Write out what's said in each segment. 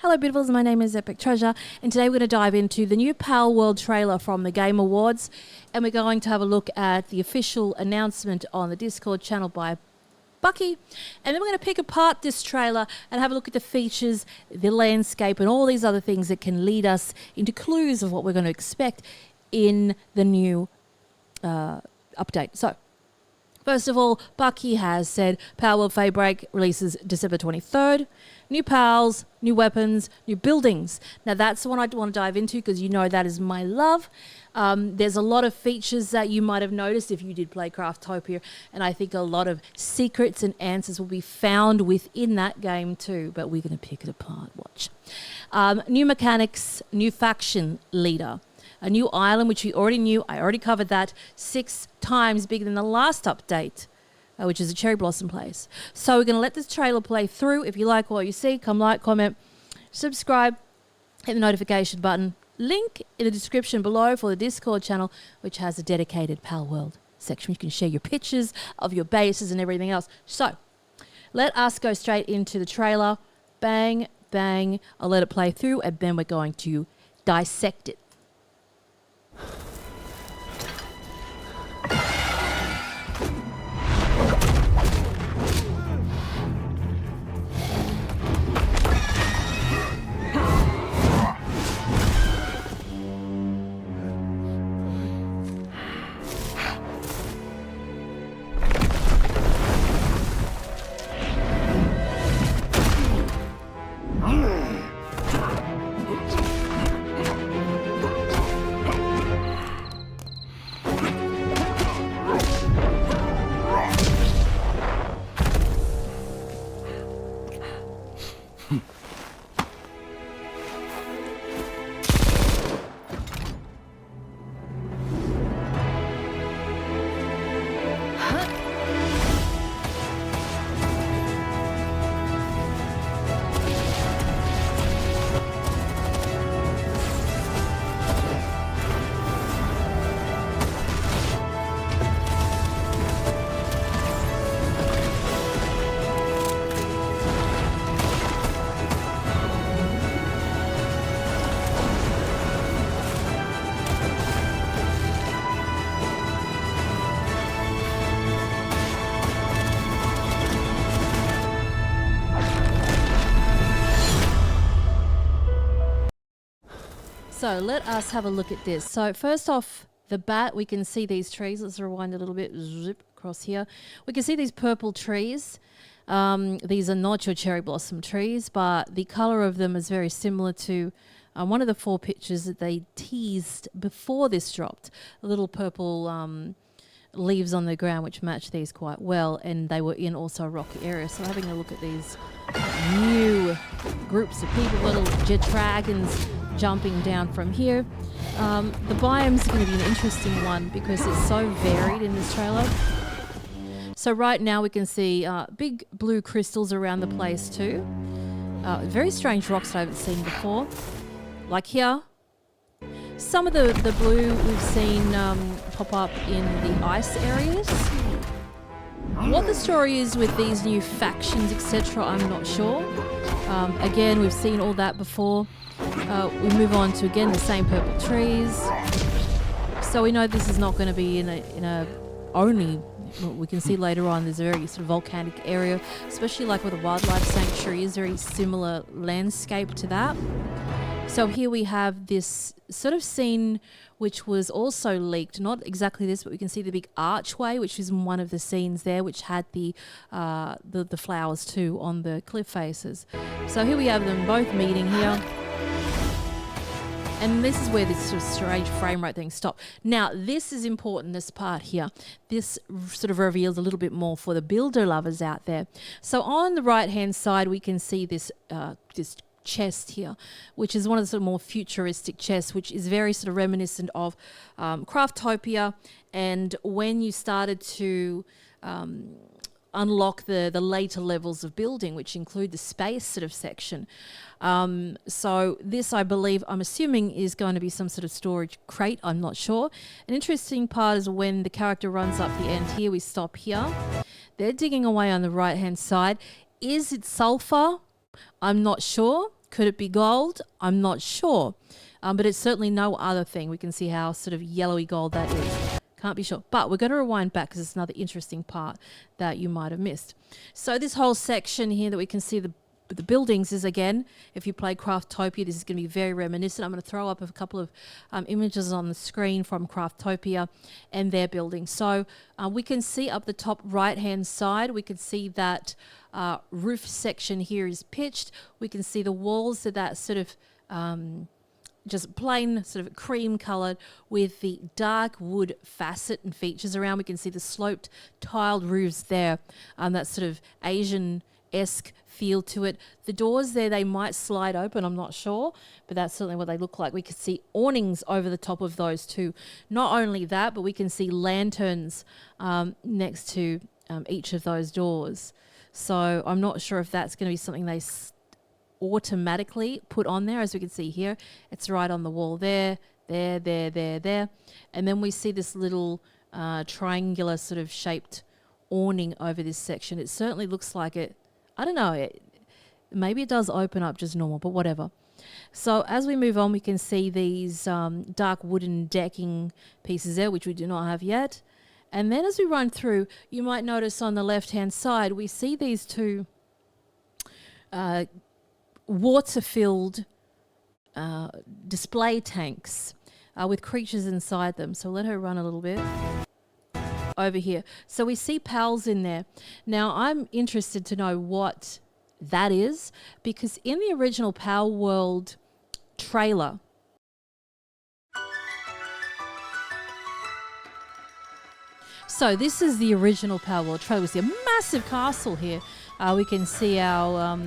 Hello beautifuls, my name is Epic Treasure and today we're going to dive into the new PALWORLD trailer from the Game Awards, and we're going to have a look at the official announcement on the Discord channel by Bucky, and then we're going to pick apart this trailer and have a look at the features, the landscape and all these other things that can lead us into clues of what we're going to expect in the new update. So first of all, Bucky has said PALWORLD FEYBREAK releases December 23rd. New pals, new weapons, new buildings. Now that's the one I want to dive into because you know that is my love. There's a lot of features that you might have noticed if you did play Craftopia, and I think a lot of secrets and answers will be found within that game too, but we're going to pick it apart. Watch. New mechanics, new faction leader. A new island, which we already knew. I already covered that. 6 times bigger than the last update, which is a cherry blossom place. So we're going to let this trailer play through. If you like what you see, come like, comment, subscribe, hit the notification button. Link in the description below for the Discord channel, which has a dedicated PALWORLD section. You can share your pictures of your bases and everything else. So let us go straight into the trailer. Bang, bang. I'll let it play through and then we're going to dissect it. So let us have a look at this. So first off the bat, we can see these trees. Let's rewind a little bit, zip across here. We can see these purple trees. These are not your cherry blossom trees, but the color of them is very similar to one of the 4 pictures that they teased before this dropped. A little purple leaves on the ground which match these quite well, and they were in also a rocky area. So having a look at these new groups of people, little jet dragons jumping down from here. The biomes are going to be an interesting one because it's so varied in this trailer. So right now we can see big blue crystals around the place too. Very strange rocks that I haven't seen before. Like here. Some of the blue we've seen pop up in the ice areas. What the story is with these new factions, etc., I'm not sure. Again, we've seen all that before. We move on to, again, the same purple trees. So we know this is not going to be in a only, we can see later on there's a very sort of volcanic area, especially like with a wildlife sanctuary, is very similar landscape to that. So here we have this sort of scene which was also leaked, not exactly this, but we can see the big archway, which is one of the scenes there, which had the flowers too on the cliff faces. So here we have them both meeting here. And this is where this sort of strange frame rate thing stopped. Now, this is important, this part here. This sort of reveals a little bit more for the builder lovers out there. So on the right-hand side, we can see this this chest here, which is one of the sort of more futuristic chests, which is very sort of reminiscent of Craftopia. And when you started to unlock the later levels of building, which include the space sort of section. So this, I believe, I'm assuming is going to be some sort of storage crate. I'm not sure. An interesting part is when the character runs up the end here, we stop here. They're digging away on the right-hand side. Is it sulfur? I'm not sure. Could it be gold? I'm not sure. But it's certainly no other thing. We can see how sort of yellowy gold that is. Can't be sure. But we're going to rewind back because it's another interesting part that you might have missed. So this whole section here that we can see the buildings is, again, if you play Craftopia, this is going to be very reminiscent. I'm going to throw up a couple of images on the screen from Craftopia and their buildings. So we can see up the top right-hand side, we can see that roof section here is pitched. We can see the walls of that sort of just plain sort of cream coloured with the dark wood facet and features around. We can see the sloped tiled roofs there. That sort of Asian-esque feel to it. The doors there, they might slide open, I'm not sure, but that's certainly what they look like. We can see awnings over the top of those too. Not only that, but we can see lanterns next to each of those doors. So I'm not sure if that's going to be something they automatically put on there. As we can see here, it's right on the wall there. And then we see this little triangular sort of shaped awning over this section. It certainly looks like it, I don't know, maybe it does open up just normal, but whatever. So as we move on, we can see these dark wooden decking pieces there, which we do not have yet. And then as we run through, you might notice on the left-hand side, we see these two water-filled display tanks with creatures inside them. So let her run a little bit over here. So we see pals in there. Now I'm interested to know what that is, because in the original Palworld trailer, so this is the original Palworld trailer. We see a massive castle here. We can see our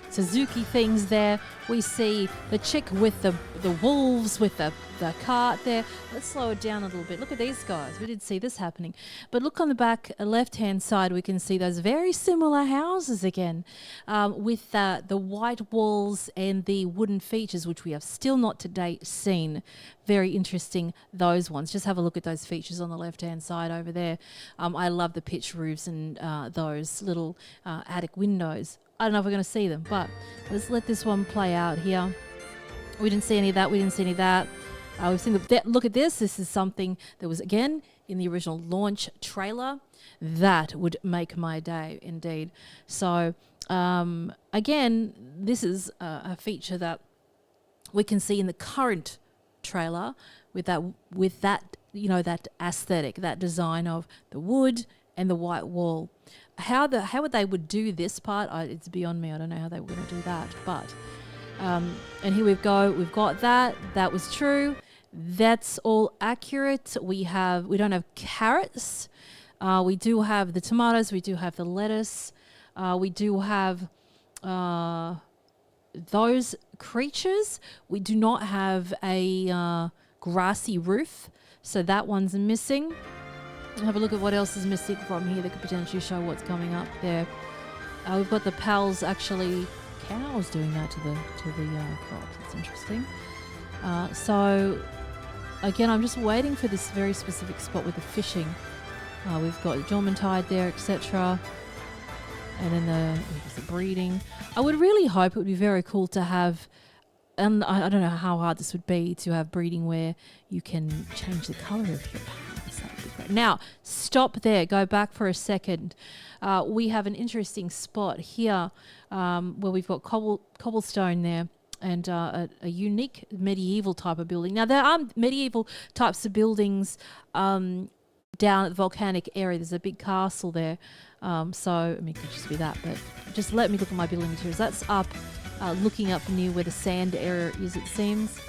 Suzuki things there. We see the chick with the wolves with the cart there. Let's slow it down a little bit. Look at these guys. We did see this happening. But look on the back left-hand side, we can see those very similar houses again with the white walls and the wooden features, which we have still not to date seen. Very interesting, those ones. Just have a look at those features on the left-hand side over there. I love the pitch roofs and those little attic windows. I don't know if we're going to see them, but let's let this one play out here. We didn't see any of that. We didn't see any of that. We've seen look at this. This is something that was, again, in the original launch trailer. That would make my day, indeed. So, again, this is a feature that we can see in the current trailer with that you know, that aesthetic, that design of the wood and the white wall. How they would do this part, it's beyond me. I don't know how they were going to do that. But and here we go. We've got that. That was true. That's all accurate. We don't have carrots. We do have the tomatoes. We do have the lettuce. We do have those creatures. We do not have a grassy roof, so that one's missing. Have a look at what else is missing from here that could potentially show what's coming up there. We've got the pals, actually cows doing that to the crops. That's interesting. So again, I'm just waiting for this very specific spot with the fishing. We've got Dormantide there, etc. And then the breeding. I would really hope it would be very cool to have, and I don't know how hard this would be, to have breeding where you can change the colour of your pals. That would be great. Now, stop there. Go back for a second. We have an interesting spot here where we've got cobblestone there and a unique medieval type of building. Now, there are medieval types of buildings down at the volcanic area. There's a big castle there. So, I mean, it could just be that, but just let me look at my building materials. That's up, looking up near where the sand area is, it seems.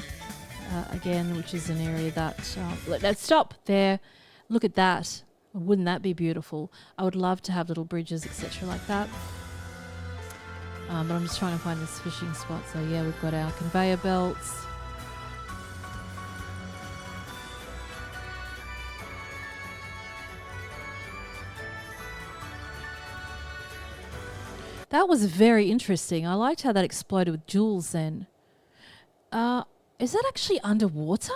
Again, which is an area that, let's stop there. Look at that. Wouldn't that be beautiful? I would love to have little bridges, etc. like that. But I'm just trying to find this fishing spot. So yeah, we've got our conveyor belts. That was very interesting. I liked how that exploded with jewels then. Is that actually underwater?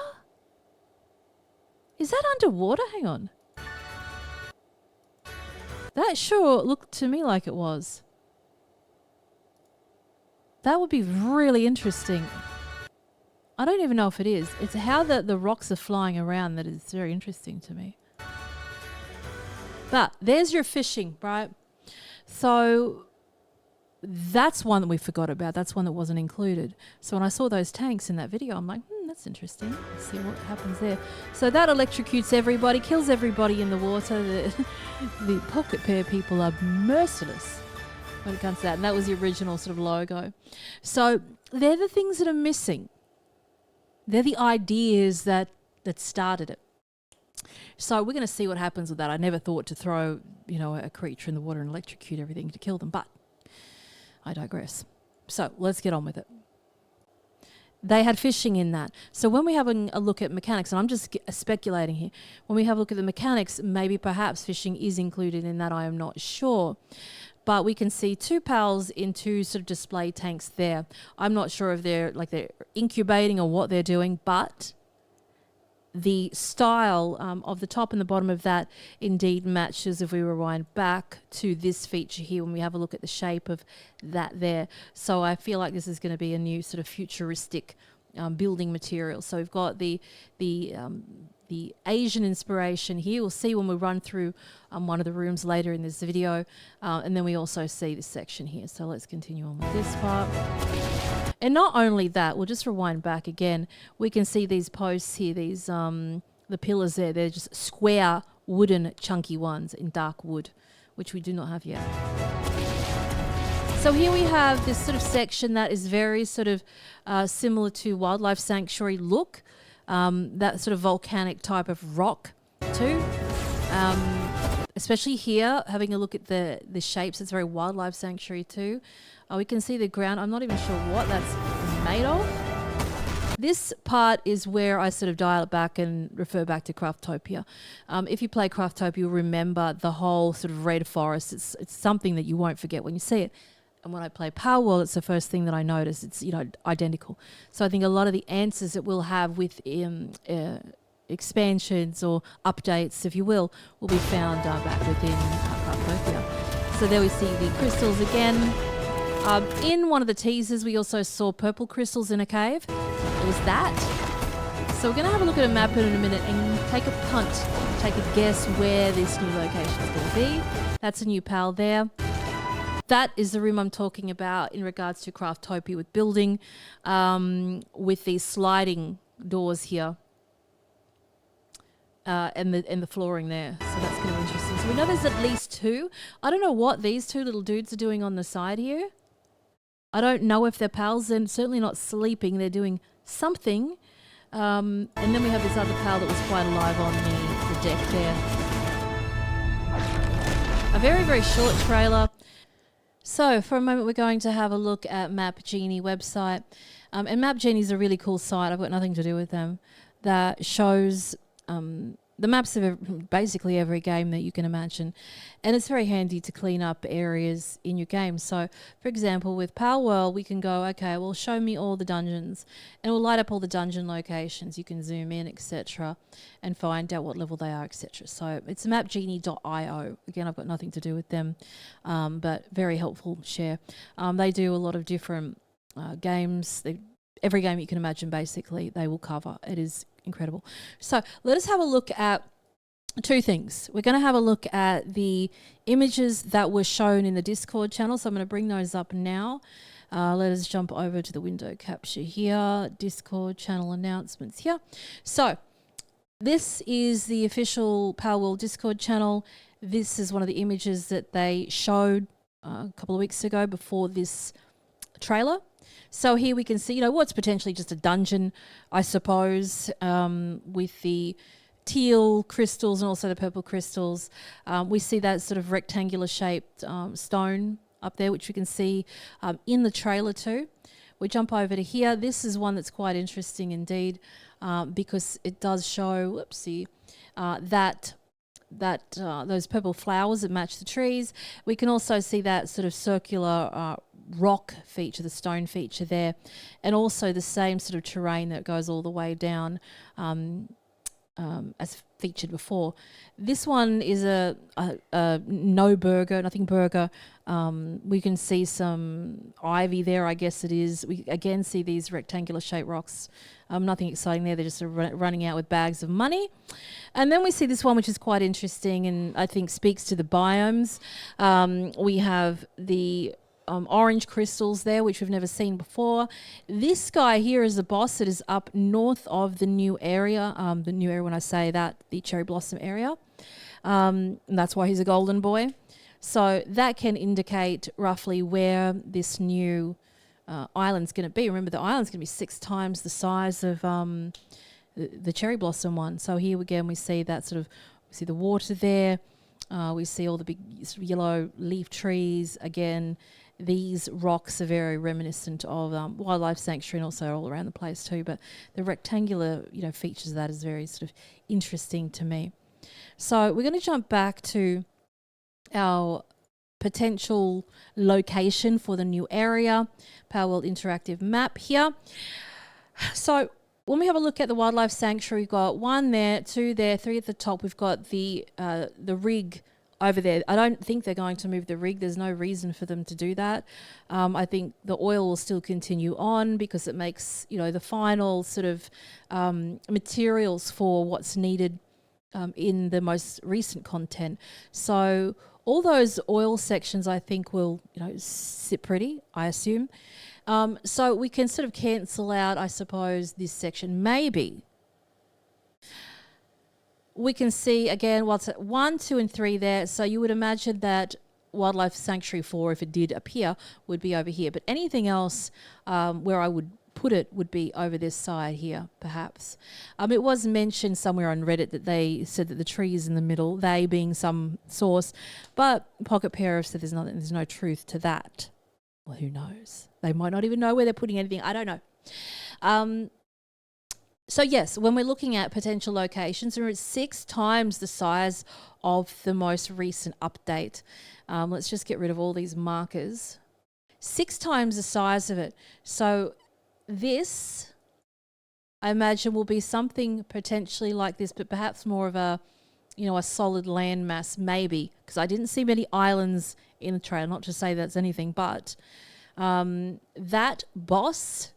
Is that underwater? Hang on. That sure looked to me like it was. That would be really interesting. I don't even know if it is. It's how the rocks are flying around that is very interesting to me. But there's your fishing, right? So that's one that we forgot about. That's one that wasn't included. So when I saw those tanks in that video, I'm like, that's interesting. Let's see what happens there. So that electrocutes everybody, kills everybody in the water. The pocket pair people are merciless when it comes to that. And that was the original sort of logo. So they're the things that are missing. They're the ideas that started it. So we're going to see what happens with that. I never thought to throw, a creature in the water and electrocute everything to kill them, but I digress. So let's get on with it. They had fishing in that. So when we have a look at mechanics, and I'm just speculating here, when we have a look at the mechanics, maybe perhaps fishing is included in that. I am not sure. But we can see 2 pals in 2 sort of display tanks there. I'm not sure if they're incubating or what they're doing, but the style of the top and the bottom of that indeed matches if we rewind back to this feature here when we have a look at the shape of that there. So I feel like this is going to be a new sort of futuristic building material. So we've got the Asian inspiration here. We'll see when we run through one of the rooms later in this video. And then we also see this section here. So let's continue on with this part. And not only that, we'll just rewind back again. We can see these posts here, these the pillars there. They're just square, wooden, chunky ones in dark wood, which we do not have yet. So here we have this sort of section that is very sort of similar to Wildlife Sanctuary look. That sort of volcanic type of rock too. Especially here, having a look at the shapes, it's very Wildlife Sanctuary too. We can see the ground. I'm not even sure what that's made of. This part is where I sort of dial it back and refer back to Craftopia. If you play Craftopia, you'll remember the whole sort of red forest. It's something that you won't forget when you see it. And when I play Palworld, it's the first thing that I notice. It's identical. So I think a lot of the answers that we'll have with expansions or updates, if you will be found back within Craftopia. So there we see the crystals again. In one of the teasers, we also saw purple crystals in a cave. It was that. So we're going to have a look at a map in a minute and take a punt, take a guess where this new location is going to be. That's a new pal there. That is the room I'm talking about in regards to Craftopia with building, with these sliding doors here. And the flooring there. So that's going to be interesting. So we know there's at least 2. I don't know what these 2 little dudes are doing on the side here. I don't know if they're pals. They're certainly not sleeping. They're doing something. And then we have this other pal that was quite alive on the deck there. A very, very short trailer. So for a moment, we're going to have a look at Map Genie website. And Map Genie is a really cool site. I've got nothing to do with them. That shows the maps of basically every game that you can imagine. And it's very handy to clean up areas in your game. So, for example, with Palworld, we can go, okay, well, show me all the dungeons. And it will light up all the dungeon locations. You can zoom in, etc. and find out what level they are, etc. So it's mapgenie.io. Again, I've got nothing to do with them, but very helpful share. They do a lot of different games. Every game you can imagine, basically, they will cover. It is incredible. So let us have a look at 2 things. We're going to have a look at the images that were shown in the Discord channel. So I'm going to bring those up now. Let us jump over to the window capture here. Discord channel announcements here. So this is the official Palworld Discord channel. This is one of the images that they showed a couple of weeks ago before this trailer. So here we can see, what's potentially just a dungeon, I suppose, with the teal crystals and also the purple crystals. We see that sort of rectangular shaped stone up there, which we can see in the trailer too. We jump over to here. This is one that's quite interesting indeed, because it does show, that those purple flowers that match the trees. We can also see that sort of circular rock feature, the stone feature there, and also the same sort of terrain that goes all the way down as featured before. This one is a no burger, nothing burger. We can see some ivy there, I guess it is. We again see these rectangular shaped rocks. Nothing exciting there. They're just running out with bags of money. And then we see this one, which is quite interesting and I think speaks to the biomes. We have the orange crystals there, which we've never seen before. This guy here is the boss that is up north of the new area. The new area, when I say that, the cherry blossom area. And that's why he's a golden boy. So that can indicate roughly where this new island's going to be. Remember, the island's going to be 6 times the size of the cherry blossom one. So here again, we see that sort of, we see the water there. We see all the big sort of yellow leaf trees. Again, these rocks are very reminiscent of wildlife sanctuary and also all around the place too. But the rectangular, features of that is very sort of interesting to me. So we're going to jump back to our potential location for the new area, PALWORLD interactive map here. So when we have a look at the wildlife sanctuary, we've got 1 there, 2 there, 3 at the top. We've got the rig over there. I don't think they're going to move the rig. There's no reason for them to do that. I think the oil will still continue on because it makes, the final sort of materials for what's needed in the most recent content. So all those oil sections, I think, will, sit pretty, I assume. So we can sort of cancel out, I suppose, this section. Maybe we can see, again, what's at 1, 2, and 3 there. So you would imagine that Wildlife Sanctuary 4, if it did appear, would be over here. But anything else where I would put it would be over this side here, perhaps. It was mentioned somewhere on Reddit that they said that the tree is in the middle, they being some source. But Pocket Pair have said there's no truth to that. Well, who knows? They might not even know where they're putting anything. I don't know. So yes, when we're looking at potential locations, we're at 6 times the size of the most recent update. Let's just get rid of all these markers. 6 times the size of it. So this, I imagine, will be something potentially like this, but perhaps more of a, a solid landmass, maybe, because I didn't see many islands in the trail. Not to say that's anything, but that boss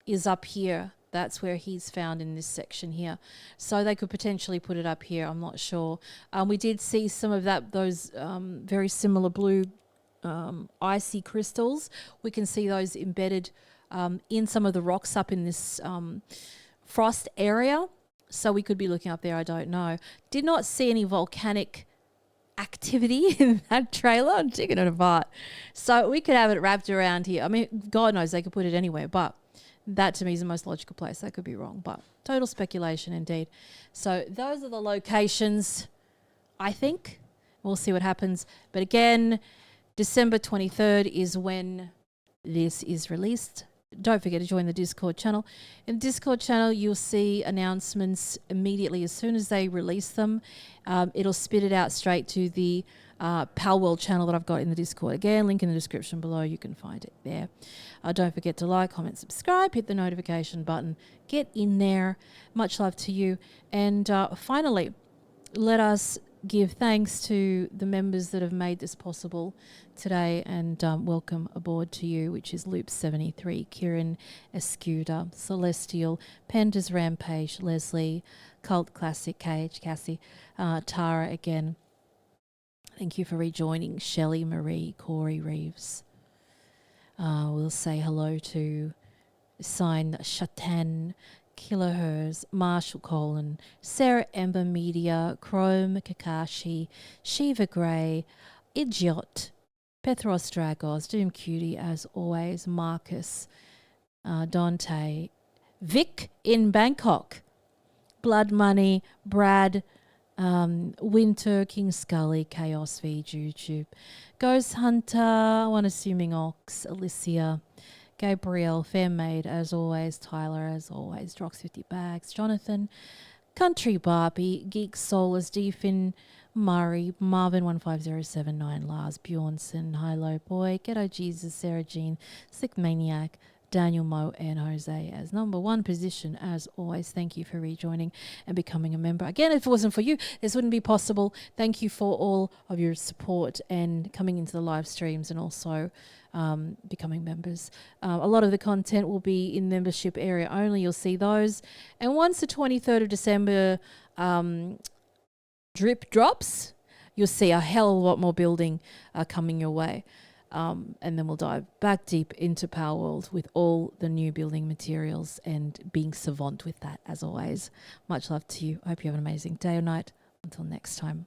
is up here. That's where he's found in this section here. So they could potentially put it up here. I'm not sure. We did see some of those very similar blue icy crystals. We can see those embedded in some of the rocks up in this frost area. So we could be looking up there. I don't know. Did not see any volcanic activity in that trailer. I'm taking it apart. So we could have it wrapped around here. I mean, God knows they could put it anywhere, but that to me is the most logical place. I could be wrong, but total speculation indeed. So those are the locations, I think. We'll see what happens. But again, December 23rd is when this is released. Don't forget to join the Discord channel. In the Discord channel, you'll see announcements immediately as soon as they release them. It'll spit it out straight to the PALWORLD channel that I've got in the Discord. Again, link in the description below. You can find it there. Don't forget to like, comment, subscribe, hit the notification button. Get in there. Much love to you. And finally, let us give thanks to the members that have made this possible today, and welcome aboard to you, which is Loop 73, Kieran, Escuda, Celestial, Pandas Rampage, Leslie, Cult Classic, KH Cassie, Tara again. Thank you for rejoining, Shelley, Marie, Corey, Reeves. We'll say hello to Sign Shatan, Kilohertz, Marshall Colin, Sarah Ember Media, Chrome, Kakashi, Shiva Grey, Idiot, Petros Dragos, Doom Cutie as always, Marcus, Dante, Vic in Bangkok, Blood Money, Brad, Winter, King Scully, Chaos V, YouTube, Ghost Hunter, One Assuming Ox, Alicia, Gabrielle, Fairmaid as always, Tyler as always, Drox 50 Bags, Jonathan, Country Barbie, Geek Soulless, Defin, Murray, Marvin 15079, Lars Bjornson, Hi Low Boy, Ghetto Jesus, Sarah Jean, Sick Maniac, Daniel, Mo and Jose as number one position. As always, thank you for rejoining and becoming a member. Again, if it wasn't for you, this wouldn't be possible. Thank you for all of your support and coming into the live streams and also becoming members. A lot of the content will be in membership area only. You'll see those. And once the 23rd of December drip drops, you'll see a hell of a lot more building coming your way. And then we'll dive back deep into Power World with all the new building materials and being savant with that, as always. Much love to you. I hope you have an amazing day or night. Until next time.